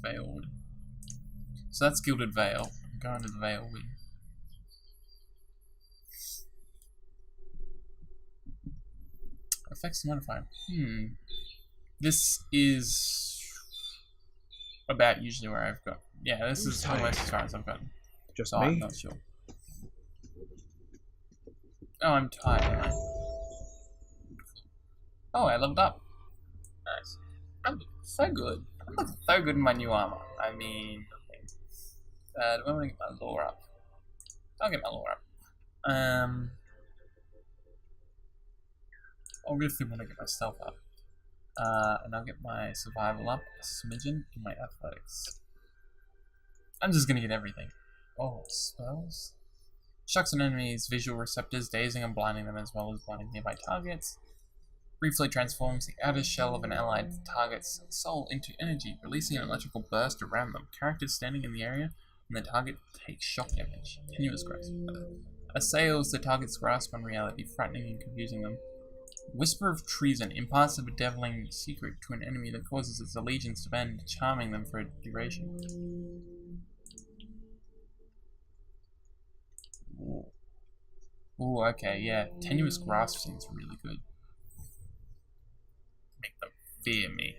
Veiled. So that's Gilded Veil. I'm going to the Veil Wing. Effects modifier. This is about usually where I've got. Yeah, this is almost as far as I've gotten. Just me? I'm not sure. Oh, I'm tired, am I? Oh, I leveled up. Nice. I'm looking so good. I'm looking so good in my new armor. I mean, do I want to get my lore up? I'll get my lore up. Obviously want to get my stealth up. And I'll get my survival up a smidgen in my athletics. I'm just gonna get everything. Oh, spells? Shocks an enemy's visual receptors, dazing and blinding them as well as blinding nearby targets. Briefly transforms the outer shell of an allied target's soul into energy, releasing an electrical burst around them. Characters standing in the area and the target takes shock damage. Tenuous grasp. Assails the target's grasp on reality, frightening and confusing them. Whisper of treason imparts a bedeviling secret to an enemy that causes its allegiance to bend, charming them for a duration. Ooh, okay, yeah. Tenuous grasp seems really good. Make them fear me.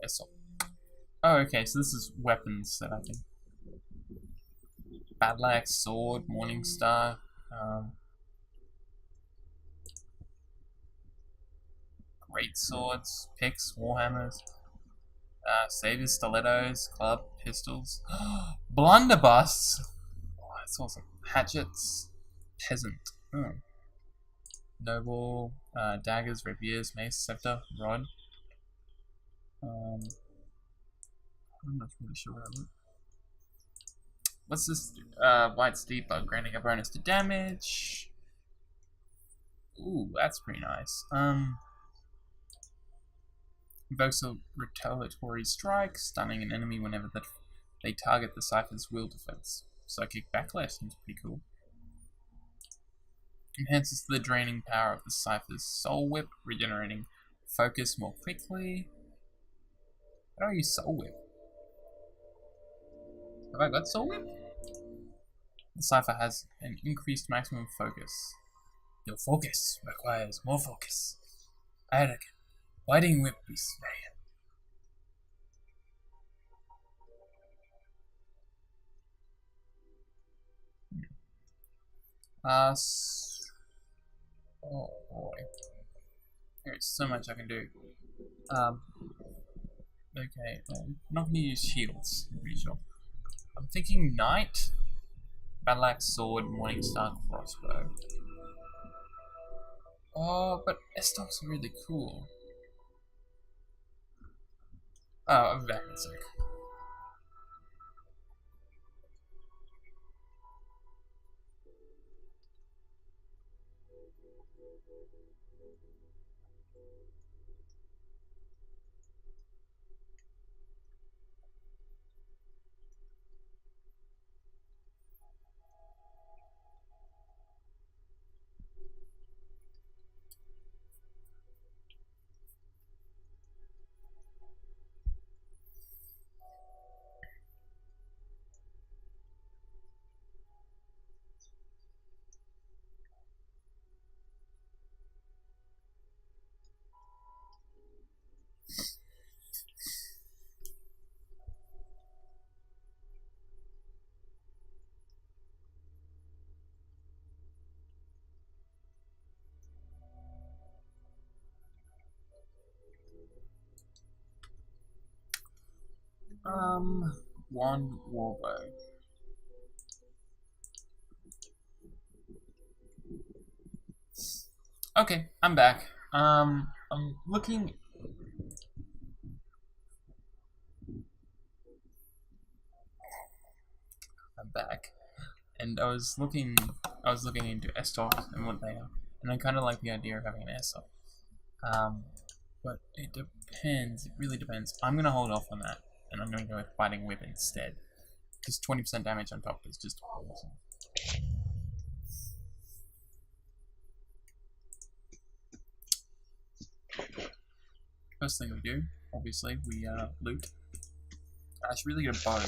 Yes. Oh, okay, so this is weapons that I can. Battle Axe, Sword, Morningstar. Great Swords, Picks, Warhammers. Sabers, Stilettos, Club, Pistols. Blunderbusts! Oh, that's awesome. Hatchets. Peasant. Noble. Daggers, Rapiers, Mace, Scepter, Rod. I'm not really sure what I want. What's this? White Steep Bug, granting a bonus to damage. Ooh, that's pretty nice. Invokes a retaliatory strike, stunning an enemy whenever they target the Cypher's will defense. Psychic Backlash seems pretty cool. Enhances the draining power of the Cypher's Soul Whip, regenerating focus more quickly. How do I use Soul Whip? Have I got Soul Whip? The Cypher has an increased maximum focus. Your focus requires more focus. I reckon. Whiting Whip be slaying. Oh boy. There's so much I can do. Okay, I'm not going to use shields, I'm pretty sure. I'm thinking Knight, Battle Axe, Sword, Morningstar, Crossbow. Oh, but Estoc's really cool. Oh, I'm back in a sec. One warbow. Okay, I'm back. I'm looking. I'm back, and I was looking into S-Talks and what they are, and I kind of like the idea of having an S-Talk. But it depends. It really depends. I'm gonna hold off on that, and I'm gonna go with Fighting Whip instead. Because 20% damage on top is just awesome. First thing we do, obviously, we loot. I should really get a bow.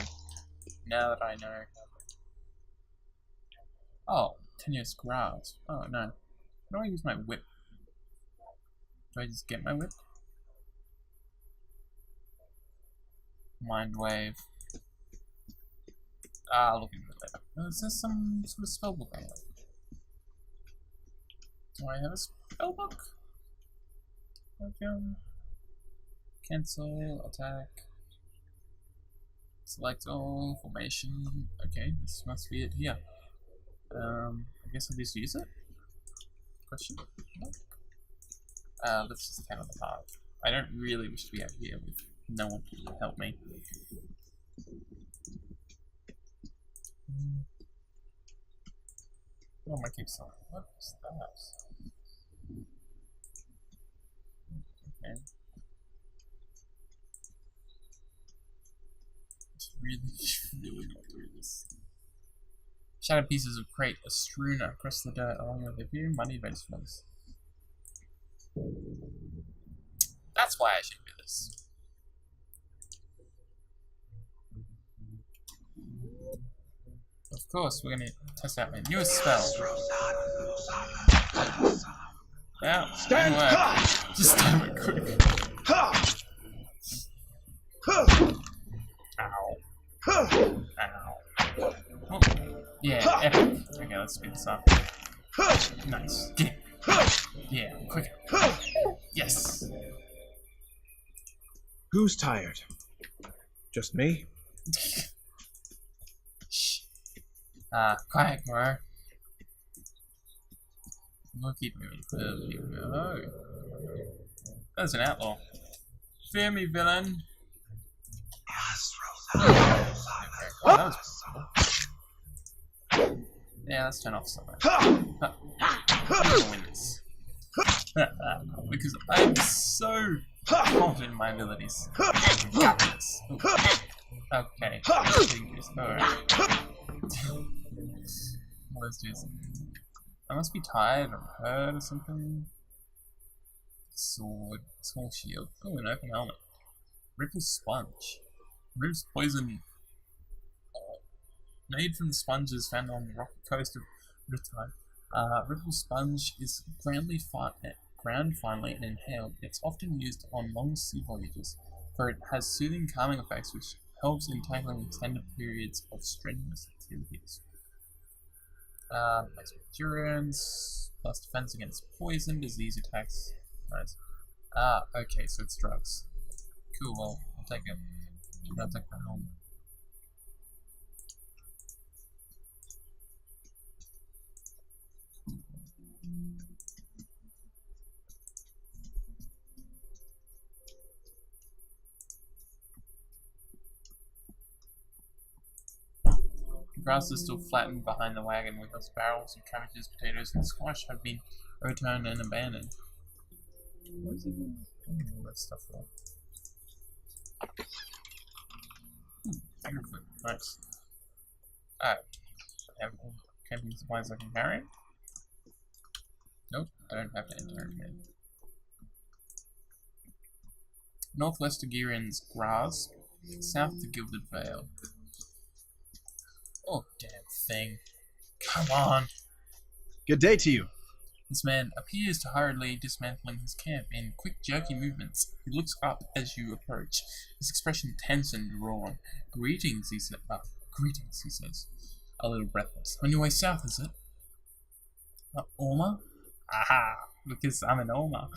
Now that I know. Oh, tenuous grass. Oh no. How do I use my whip? Do I just get my whip? Mind wave. Ah, look into it later. Oh, is there some sort of spellbook I have? Do I have a spellbook? Okay. Cancel, attack. Select all, formation. Okay, this must be it here. I guess I'll just use it? Question mark? Let's just count on the path. I don't really wish to be out here with no one to help me. Oh, my keep saying, what is that? Okay. Really not doing this. Shattered pieces of crate are strewn across the dirt along with a few muddy vegetables. That's why I should do this. Of course, we're gonna test out my newest spell. Yeah, stand up. Just stand it quick. Ow. Ow. Oh. Yeah, epic. Okay, let's speed this up. Nice. Get it. Yeah, quick. Yes. Who's tired? Just me? Shh. Quiet, bro. We'll keep moving. Oh. That's an outlaw. Fear me, villain. Oh, that was cool. Yeah, let's turn off somewhere. I'm gonna win this. Because I'm so confident in my abilities. Got this. Okay. Alright. Let's do this. I must be tired or hurt or something. Sword. Small shield. Oh, an open helmet. Ripple sponge. Removes poison. Made from the sponges found on the rocky coast of Mrduckequack. Ripple sponge is ground finely and inhaled. It's often used on long sea voyages, for it has soothing, calming effects which helps in tackling extended periods of strenuous activities. Max endurance, plus defense against poison, disease attacks. Nice. Okay, so it's drugs. Cool, well, I'll take it. I'll take that home. The grass is still flattened behind the wagon, with those barrels of cabbages, potatoes, and squash have been overturned and abandoned. What is even all that stuff for? Agrifoot, nice. Alright. I have all camping supplies I can carry. Nope, I don't have to enter again. Northwest to Girin's Grass, south to Gilded Vale. Oh, damn thing. Come on! Good day to you. This man appears to hurriedly dismantling his camp in quick, jerky movements. He looks up as you approach, his expression tense and drawn. Greetings, he says. Greetings, he says, a little breathless. On your way south, is it? Orma? Aha! Because I'm an Orma.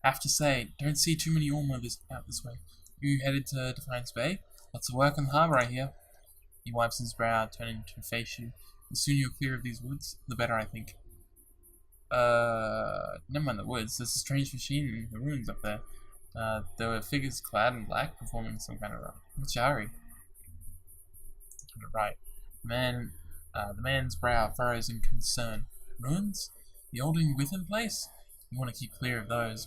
I have to say, don't see too many Orma out this way. You headed to Defiance Bay? Lots of work on the harbour, I hear. He wipes his brow, turning to face you. The sooner you're clear of these woods, the better, I think. Never mind the woods. There's a strange machine in the ruins up there. There were figures clad in black performing some kind of ritual. Right. The man's brow furrows in concern. Ruins? The old Within place? You want to keep clear of those.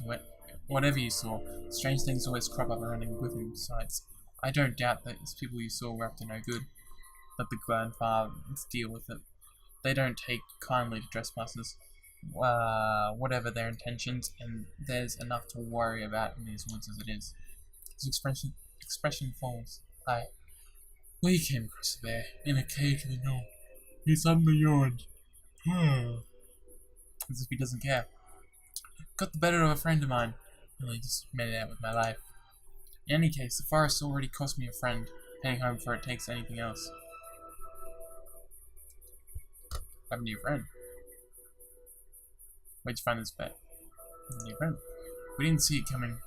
Whatever you saw, strange things always crop up around Within sites. I don't doubt that these people you saw were up to no good. Let the grandfathers deal with it. They don't take kindly to trespassers. whatever their intentions, and there's enough to worry about in these woods as it is. His expression falls. We came across a bear in a cave to the north. He suddenly yawned. As if he doesn't care. Got the better of a friend of mine. Really just made it out with my life. In any case, the forest already cost me a friend. Heading home before it takes anything else. What happened to your friend? Where'd you find this bear? Your friend. We didn't see it coming.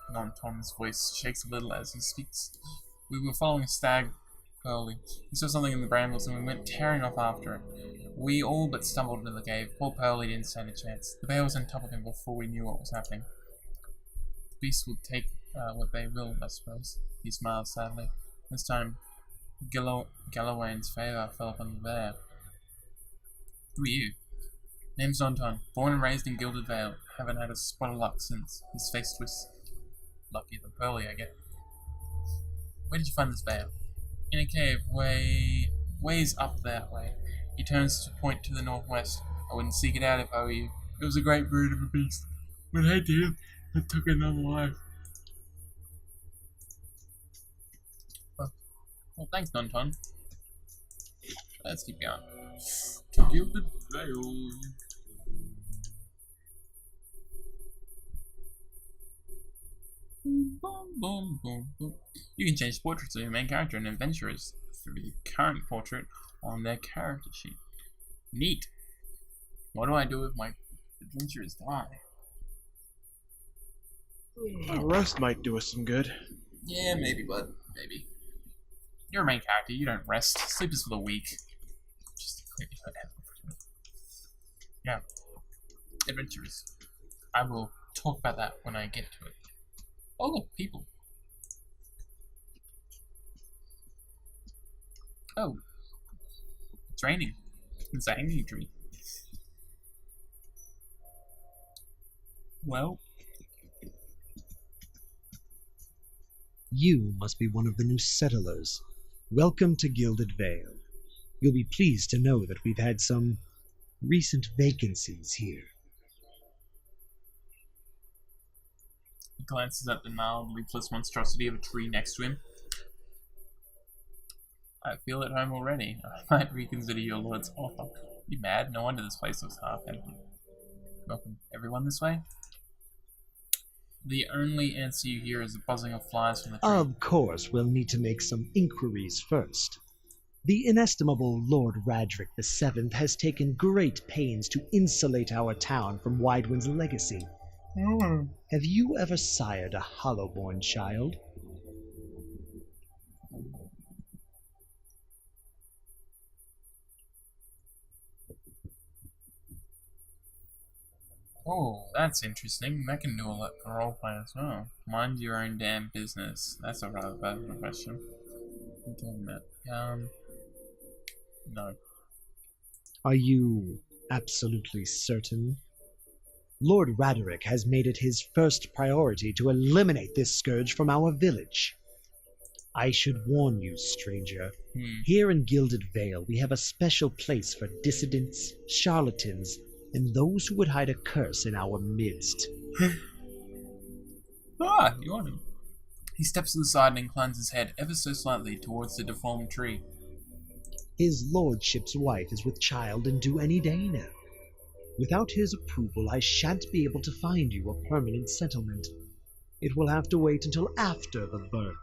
Tom's voice shakes a little as he speaks. We were following a stag early. We saw something in the brambles and we went tearing off after it. We all but stumbled into the cave. Poor Pearlie didn't stand a chance. The bear was on top of him before we knew what was happening. The beasts will take what they will, I suppose. He smiled sadly. This time, Galloway's favour fell upon the bear. Who are you? Name's Anton. Born and raised in Gilded Vale. Haven't had a spot of luck since. His face twists. Luckier than Pearlie, I guess. Where did you find this bear? In a cave, ways up that way. He turns to point to the northwest. I wouldn't seek it out if I were you. It was a great brood of a beast. But hey dear, it took another life. Well, thanks, Anton. Let's keep going. To Gilded Vale. Boom, boom, boom, boom. You can change portraits of your main character and adventurers through the current portrait on their character sheet. Neat. What do I do if my adventurers die? A rest might do us some good. Yeah, maybe, bud. Maybe. You're a main character. You don't rest. Sleep is for the weak. Just yeah. Adventurers. I will talk about that when I get to it. Oh, look, people. Oh. It's raining. It's a hanging tree. Well. You must be one of the new settlers. Welcome to Gilded Vale. You'll be pleased to know that we've had some recent vacancies here. He glances at the gnarled, leafless monstrosity of a tree next to him. I feel at home already. I might reconsider your lord's offer. You mad? No wonder this place looks half empty. Welcome everyone this way. The only answer you hear is the buzzing of flies from the tree. Of course, we'll need to make some inquiries first. The inestimable Lord Radric VII has taken great pains to insulate our town from Widewind's legacy. Have you ever sired a Hollowborn child? Oh, that's interesting. That can do a lot for roleplay as well. Mind your own damn business. That's a rather bad question. What are you talking about? No. Are you absolutely certain? Lord Raderick has made it his first priority to eliminate this scourge from our village. I should warn you, stranger. Here in Gilded Vale, we have a special place for dissidents, charlatans, and those who would hide a curse in our midst. You want him. He steps to the side and inclines his head ever so slightly towards the deformed tree. His lordship's wife is with child and due any day now. Without his approval, I shan't be able to find you a permanent settlement. It will have to wait until after the birth.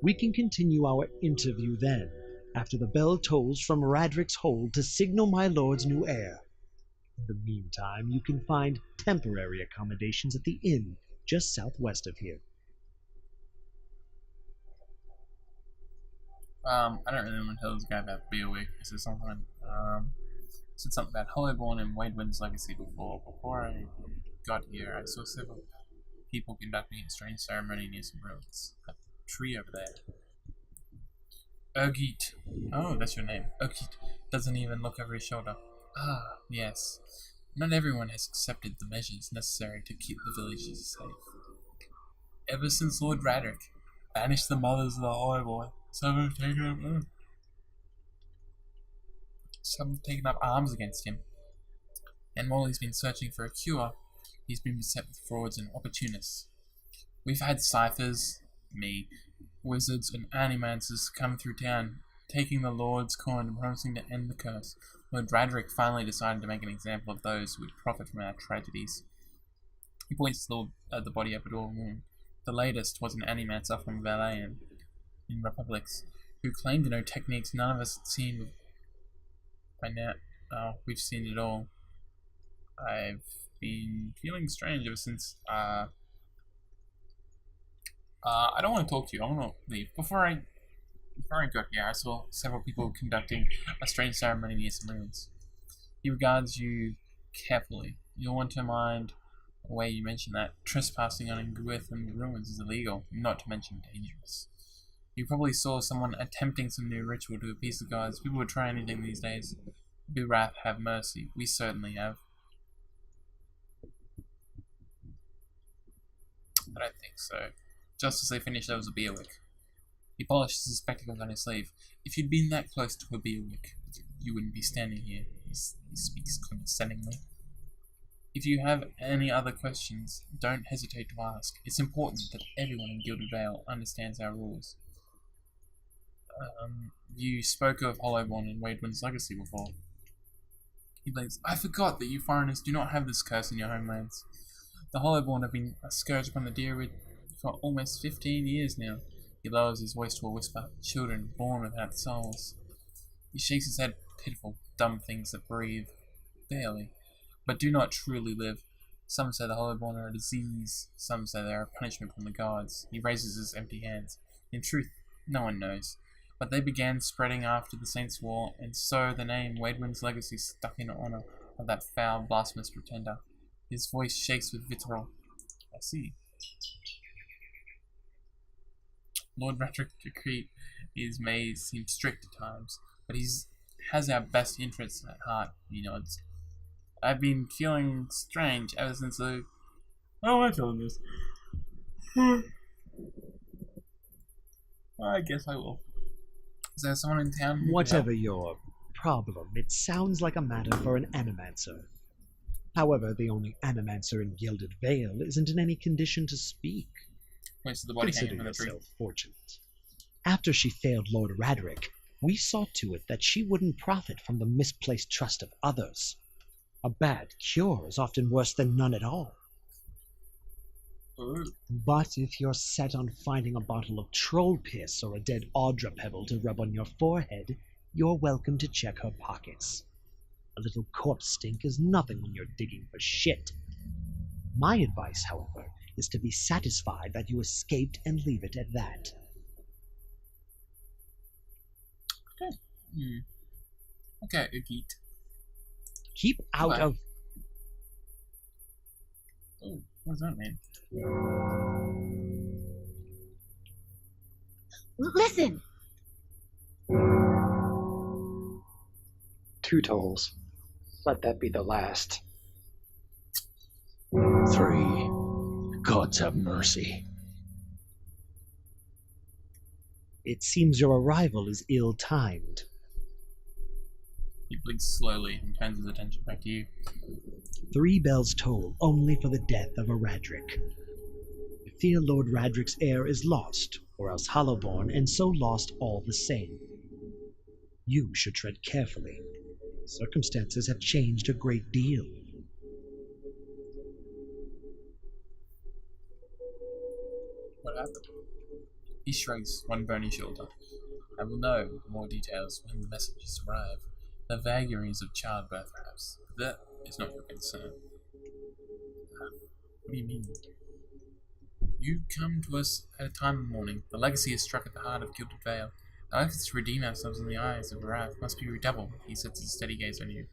We can continue our interview then, after the bell tolls from Radric's hold to signal my lord's new heir. In the meantime, you can find temporary accommodations at the inn just southwest of here. I don't really want to tell this guy about Beowig. This is something. Said something about Hollowborn and Widewind's legacy before. Before I got here, I saw several people conducting a strange ceremony near some ruins. That tree over there. Urgit. Oh, that's your name. Urgit doesn't even look over his shoulder. Ah, yes. Not everyone has accepted the measures necessary to keep the villages safe. Ever since Lord Radric banished the mothers of the Hollowborn, some have taken up arms against him. And while he's been searching for a cure, he's been beset with frauds and opportunists. We've had ciphers, me, wizards, and animancers come through town, taking the Lord's coin and promising to end the curse. Lord Radrick finally decided to make an example of those who would profit from our tragedies. He points to the body of Adore Moon. The latest was an animancer from Valayan in Republics, who claimed to know techniques none of us had seen by now. We've seen it all. I've been feeling strange ever since. I don't want to talk to you. I want to leave. Before I got here, I saw several people conducting a strange ceremony near some ruins. He regards you carefully. You'll want to mind the way you mention that trespassing on Gwithan ruins is illegal, not to mention dangerous. You probably saw someone attempting some new ritual to appease the gods. People would try anything these days. Be wrath, have mercy. We certainly have. I don't think so. Just as they finished, there was a Beerwick. He polished his spectacles on his sleeve. If you'd been that close to a Beerwick, you wouldn't be standing here. He speaks condescendingly. If you have any other questions, don't hesitate to ask. It's important that everyone in Gilded Vale understands our rules. You spoke of Hollowborn and Wadewind's legacy before. He blinks. I forgot that you foreigners do not have this curse in your homelands. The Hollowborn have been a scourge upon the Deerwood for almost 15 years now. He lowers his voice to a whisper. Children born without souls. He shakes his head. Pitiful, dumb things that breathe. Barely. But do not truly live. Some say the Hollowborn are a disease. Some say they are a punishment from the gods. He raises his empty hands. In truth, no one knows. But they began spreading after the Saints' War, and so the name Wadewind's legacy stuck in honor of that foul, blasphemous pretender. His voice shakes with vitriol. I see. Lord Mrduckequack is may seem strict at times, but has our best interests at heart, he nods. I've been feeling strange ever since the... Oh, I told him this. I guess I will. Is there someone in town? Whatever your problem, it sounds like a matter for an animancer. However, the only animancer in Gilded Vale isn't in any condition to speak. Points to the body hanging Consider from the tree. yourself fortunate. After she failed Lord Radrick, we saw to it that she wouldn't profit from the misplaced trust of others. A bad cure is often worse than none at all. Ooh. But if you're set on finding a bottle of troll piss or a dead Audra pebble to rub on your forehead, you're welcome to check her pockets. A little corpse stink is nothing when you're digging for shit. My advice, however, is to be satisfied that you escaped and leave it at that. Okay. Okay, Ugeet. Keep out Bye. of... Oh, what does that mean? Listen! 2 tolls. Let that be the last. 3. Gods have mercy. It seems your arrival is ill-timed. He blinks slowly and turns his attention back to you. 3 bells toll only for the death of a Radrick. I fear Lord Radrick's heir is lost, or else Hollowborn, and so lost all the same. You should tread carefully. Circumstances have changed a great deal. What happened? He shrugs one bony shoulder. I will know more details when the messages arrive. The vagaries of childbirth, perhaps. That is not your concern. What do you mean? You come to us at a time of mourning. The legacy is struck at the heart of Gilded Vale. Our efforts to redeem ourselves in the eyes of wrath must be redoubled. He sets his steady gaze on you.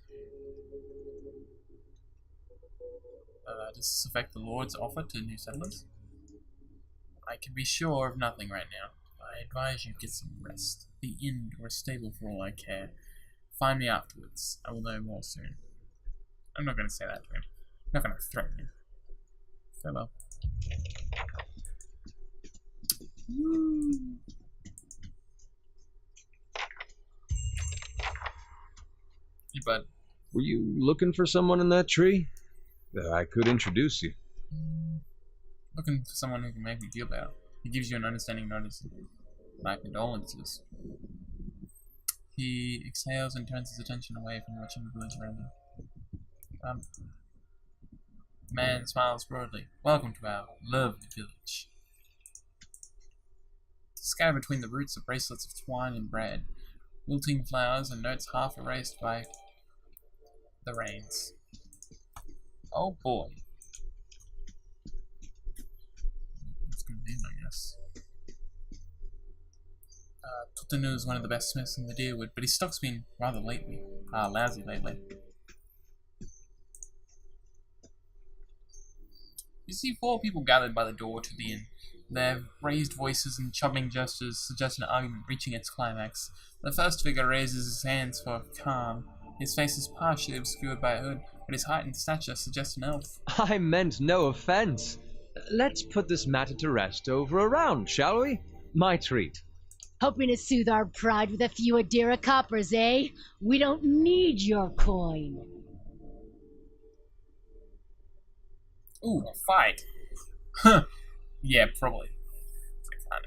Does this affect the Lord's offer to new settlers? I can be sure of nothing right now. I advise you get some rest. The inn or a stable for all I care. Find me afterwards. I will know more soon. I'm not going to say that to him. I'm not going to threaten him. Farewell. Hey, bud. Were you looking for someone in that tree? I could introduce you. Looking for someone who can make me feel better. He gives you an understanding notice. My condolences. He exhales and turns his attention away from watching the village around him. Man smiles broadly. Welcome to our lovely village. Scattered between the roots are bracelets of twine and bread, wilting flowers and notes half erased by the rains. Oh boy. It's good name, I guess. Tutanu is one of the best smiths in the Deerwood, but his stock's been rather lousy lately. You see 4 people gathered by the door to the inn. Their raised voices and chubbing gestures suggest an argument reaching its climax. The first figure raises his hands for calm. His face is partially obscured by a hood, but his height and stature suggest an elf. I meant no offense. Let's put this matter to rest over a round, shall we? My treat. Hoping to soothe our pride with a few Adira coppers, eh? We don't need your coin. Ooh, a fight. Huh. Yeah, probably. It's like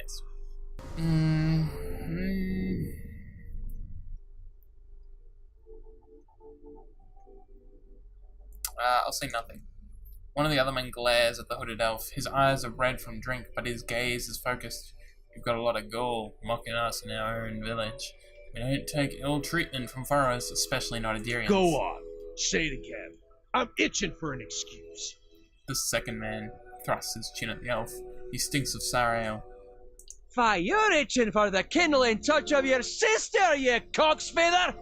I'll say nothing. One of the other men glares at the hooded elf. His eyes are red from drink, but his gaze is focused. You've got a lot of gall mocking us in our own village. We don't take ill treatment from foreigners, especially not Adirians. Go on. Say it again. I'm itching for an excuse. The second man thrusts his chin at the elf. He stinks of sour ale. Fie, you're itching for the kindling touch of your sister, you cocksfeather!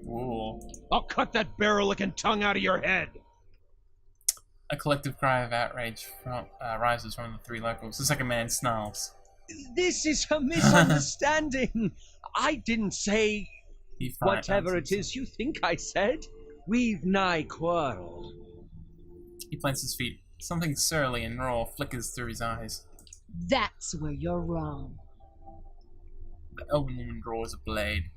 Ooh. I'll cut that barrel-licking tongue out of your head. A collective cry of outrage rises from the 3 locals. The second man snarls. This is a misunderstanding. I didn't say He whatever answers. it is you think I said. We've nigh quarreled. He plants his feet. Something surly and raw flickers through his eyes. That's where you're wrong. The elven woman draws a blade.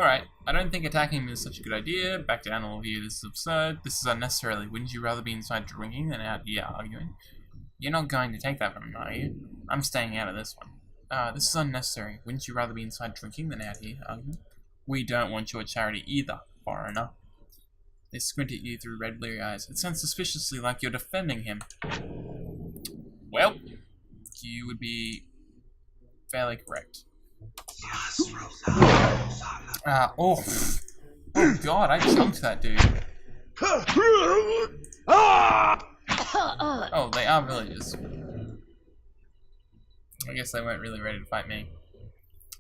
Alright, I don't think attacking him is such a good idea. Back to animal view, this is absurd. This is unnecessarily. Wouldn't you rather be inside drinking than out here arguing? You're not going to take that from me, are you? I'm staying out of this one. This is unnecessary. Wouldn't you rather be inside drinking than out here arguing? We don't want your charity either, foreigner. They squint at you through red bleary eyes. It sounds suspiciously like you're defending him. Well, you would be fairly correct. Oh god, I jumped that dude. Oh, they are villagers. I guess they weren't really ready to fight me.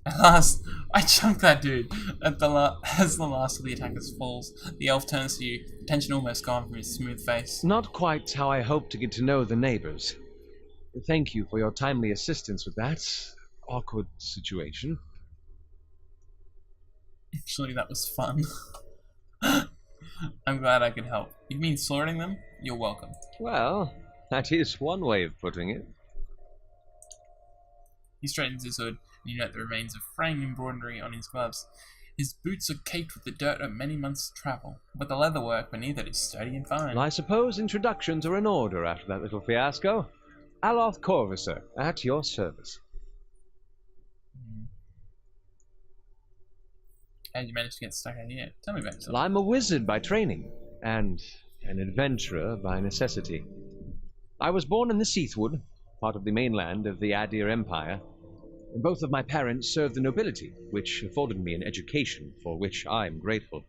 At last, I chunked that dude. As the last of the attackers falls, the elf turns to you, tension almost gone from his smooth face. Not quite how I hoped to get to know the neighbors. Thank you for your timely assistance with that awkward situation. Actually, that was fun. I'm glad I could help. You mean slaughtering them? You're welcome. Well, that is one way of putting it. He straightens his hood, and you note the remains of fraying embroidery on his gloves. His boots are caked with the dirt of many months' travel, but the leatherwork beneath it is sturdy and fine. I suppose introductions are in order after that little fiasco. Aloth Corvisor, at your service. How did you manage to get stuck out here? Tell me about yourself. Well, I'm a wizard by training, and an adventurer by necessity. I was born in the Seathwood, part of the mainland of the Adir Empire. Both of my parents served the nobility, which afforded me an education for which I'm grateful.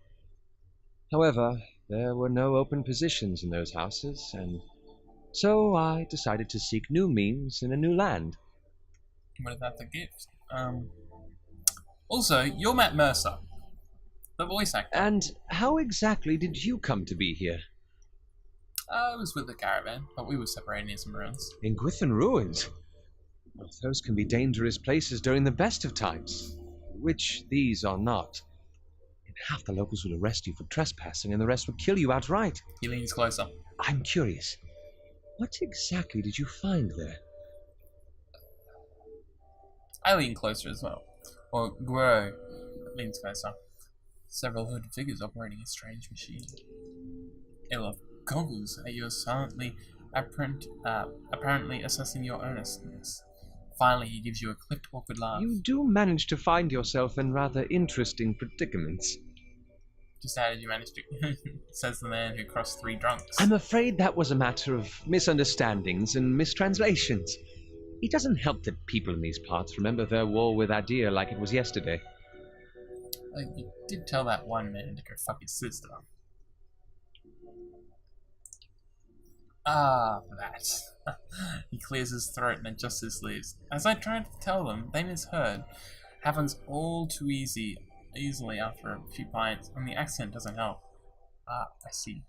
However, there were no open positions in those houses, and so I decided to seek new means in a new land. What about the gift? Also, you're Matt Mercer, the voice actor. And how exactly did you come to be here? I was with the caravan, but we were separated near some ruins. In Gwithan Ruins? Well, those can be dangerous places during the best of times, which these are not. Half the locals would arrest you for trespassing and the rest would kill you outright. He leans closer. I'm curious. What exactly did you find there? I lean closer as well. Or Guo leans closer. Several hooded figures operating a strange machine. Ella goggles at you silently, apparently assessing your earnestness. Finally, he gives you a clipped, awkward laugh. You do manage to find yourself in rather interesting predicaments. Just how did you manage to? Says the man who crossed 3 drunks. I'm afraid that was a matter of misunderstandings and mistranslations. It doesn't help that people in these parts remember their war with Adir like it was yesterday. You did tell that one man to go fuck his sister. Ah, that. He clears his throat and adjusts his sleeves. As I tried to tell them, they misheard. Happens all too easily after a few pints, and the accent doesn't help. Ah, I see.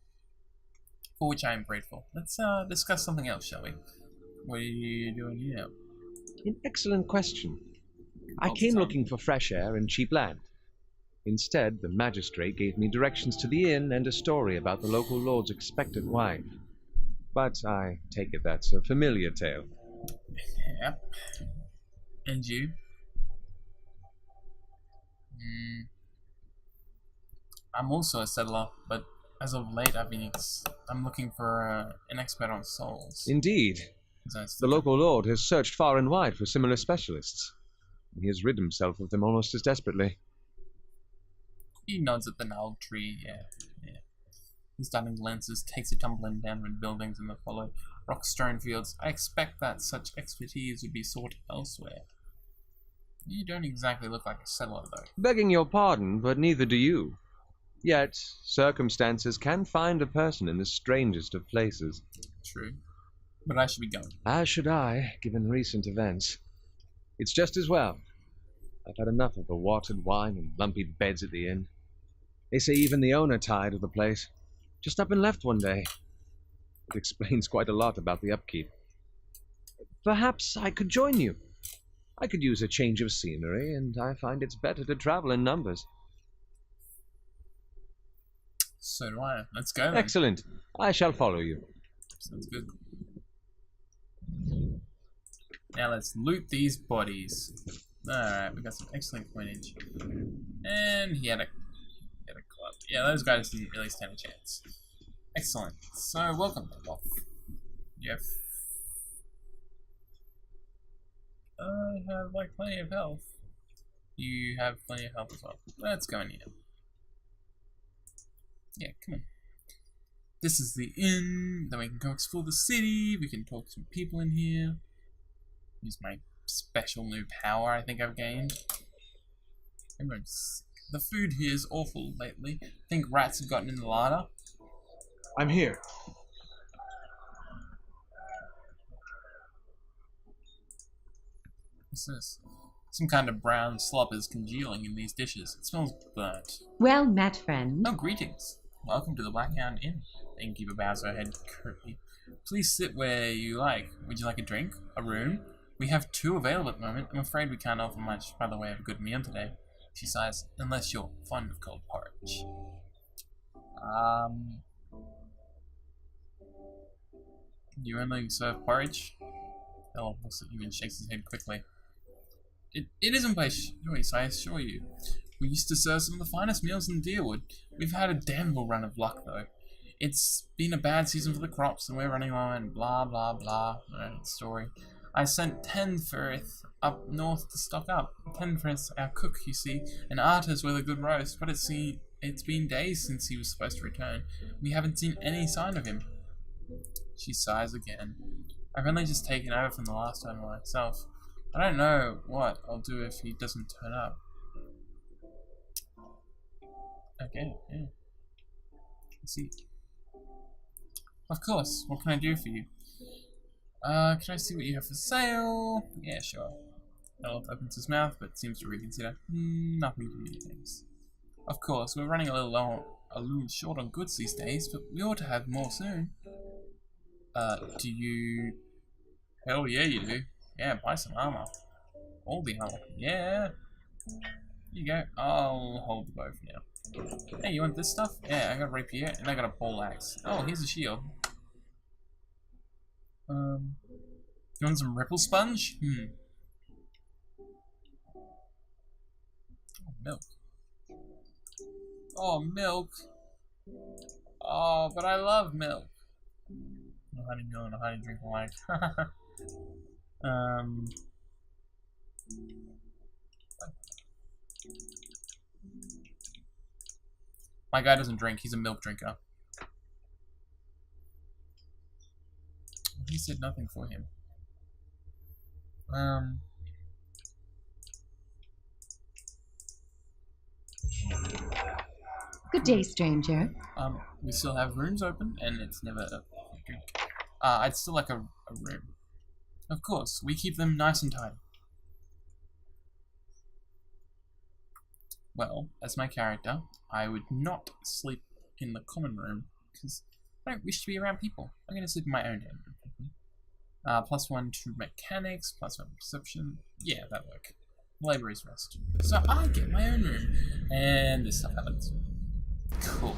For which I am grateful. Let's discuss something else, shall we? What are you doing here? An excellent question. I came looking for fresh air and cheap land. Instead, the magistrate gave me directions to the inn and a story about the local lord's expectant wife. But I take it that's a familiar tale. Yep. And you? I'm also a settler, but as of late I'm looking for an expert on souls. Indeed. The local lord has searched far and wide for similar specialists. He has rid himself of them almost as desperately. He nods at the gnarled tree, yeah. His stunning glances, takes a tumbling downward buildings and the follow rock-strewn fields. I expect that such expertise would be sought elsewhere. You don't exactly look like a settler, though. Begging your pardon, but neither do you. Yet, circumstances can find a person in the strangest of places. True. But I should be going. As should I, given recent events. It's just as well. I've had enough of the watered wine and lumpy beds at the inn. They say even the owner tired of the place. Just up and left one day. It explains quite a lot about the upkeep. Perhaps I could join you. I could use a change of scenery, and I find it's better to travel in numbers. So do I. Let's go then. Excellent. I shall follow you. Sounds good. Now let's loot these bodies. Alright, we got some excellent coinage. And he had a club. Yeah, those guys didn't really stand a chance. Excellent. So, welcome to Wolf. Yep. I have like plenty of health. You have plenty of health as well. Let's go in here. Yeah, come on. This is the inn. Then we can go explore the city. We can talk to some people in here. Use my special new power I think I've gained. The food here is awful lately. I think rats have gotten in the larder. I'm here. What's this? Some kind of brown slop is congealing in these dishes. It smells burnt. Well met, friend. Oh, greetings. Welcome to the Black Hound Inn. The innkeeper bows her head curtly. Please sit where you like. Would you like a drink? A room? We have 2 available at the moment. I'm afraid we can't offer much by the way of a good meal today. She sighs, unless you're fond of cold porridge. You only serve porridge? Ella looks at you and shakes his head quickly. It isn't by choice, I assure you. We used to serve some of the finest meals in Deerwood. We've had a damnable run of luck, though. It's been a bad season for the crops, and we're running low and blah blah blah. Story. I sent Tenferth up north to stock up. Tenferth's our cook, you see, and Arta's with a good roast, but it's been days since he was supposed to return. We haven't seen any sign of him. She sighs again. I've only just taken over from the last owner myself. I don't know what I'll do if he doesn't turn up. Okay, yeah. Let's see. Of course, what can I do for you? Can I see what you have for sale? Yeah, sure. Elf opens his mouth, but seems to reconsider. Nothing to me, thanks. Of course, we're running a little short on goods these days, but we ought to have more soon. Do you... Hell yeah, you do. Yeah, buy some armor. All the armor. Yeah. Here you go. I'll hold the bow for now. Hey, you want this stuff? Yeah, I got a rapier and I got a pole axe. Oh, here's a shield. You want some ripple sponge? Oh, milk. Oh, milk. Oh, but I love milk. No honey, no honey, drink wine. My guy doesn't drink, he's a milk drinker. He said nothing for him. Good day, stranger. We still have rooms open, and it's never a drink. I'd still like a room. Of course, we keep them nice and tidy. Well, as my character, I would not sleep in the common room, because I don't wish to be around people. I'm going to sleep in my own den. +1 to mechanics, +1 perception. Yeah, that'll work. Labor is rest. So I get my own room, and this stuff happens. Cool.